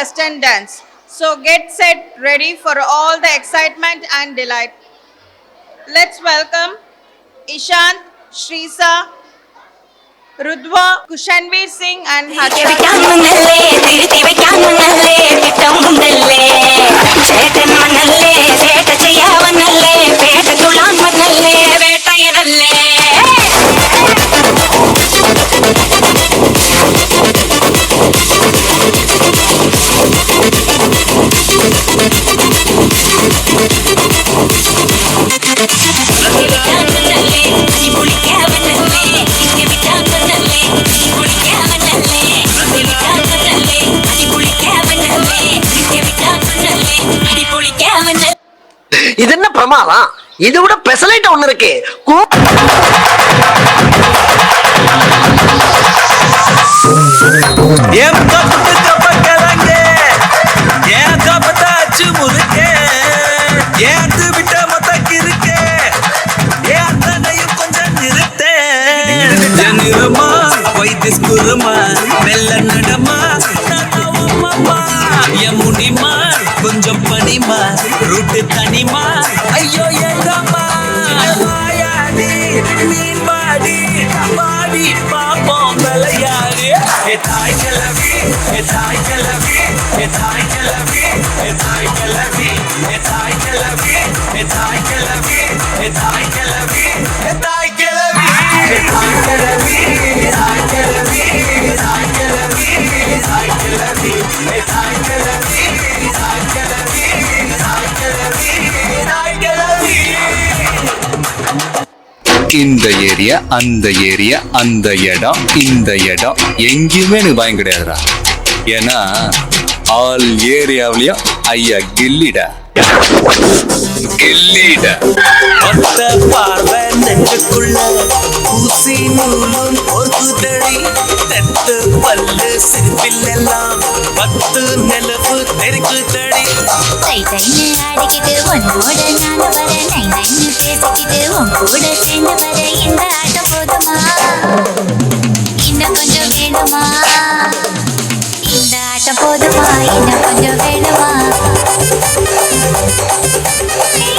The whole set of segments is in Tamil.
Western dance. So get set, ready for all the excitement and delight. Let's welcome Ishant, Shrisa, Rudva, Kushanveer Singh and Harsha. இது என்ன பிரமாதம்? இது விட பெசலைட் ஒண்ணு இருக்கு. கொஞ்சம் பனிமா ரூட்டு தனிமா ஐயோ எங்கம்மா வாயாடி மீன் பாடி பாடி பாப்போம் விளையாடு தாய் கிளவி தாய் கிளவி தாய் கிளவி தாய் கிளவி தாய் கிளவி தாய் கிளவி தாய் கிளவி தாய் கிளவி தாய் கிளவி தாய் கிளவி தாய் கிளவி தாய் கிளவி தாய் கிளவி இந்த ஏரியா அந்த ஏரியா அந்த இடம் இந்த இடம் எங்கேயுமே எனக்கு பயம் கிடையாதுடா. ஏன்னா ஆல் ஏரியாவிலையும் ஐயா கில்லிடா கில்லிடா. ஒத்த பார்வை நெஞ்சுக்குள்ள ஊசி நூலும் பொறுக்குதடி தெத்து பல்லு சிரிப்பிலெல்லாம் 10 நிலவு தெரிக்குதடி. தை தைன்னு ஆடிக்கிட்டு உன்னோட நானும் வர நை நைன்னு பேசிக்கிட்டு உன் கூட சேர்ந்து வர இந்த ஆட்டம் போதுமா இன்னும் கொஞ்சம் வேணுமா இந்த ஆட்டம் போதுமா இன்னும் கொஞ்சம் வேணுமா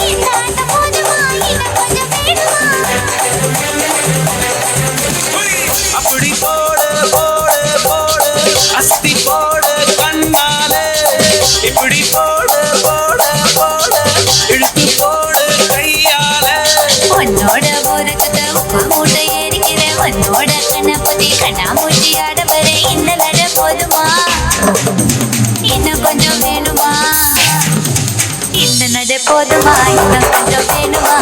இந்த ஆட்டம் போதுமா இன்னும் கொஞ்சம் வேணுமா அப்படி போடு போடு போடு அஸ்தி போடு கண்ணாலே இப்படி போடு போடு போடு இழுத்து போடு கையாலே உன்னோட ஊருக்கு உப்பு மூட்டை ஏறிக்கிற உன்னோட கண்ணப்பதி கண்ணாமூச்சி ஆட வர இந்த நட போதுமா இன்னும் கொஞ்சம் வேணுமா இந்த நட போதுமா இன்னும் கொஞ்சம் வேணுமா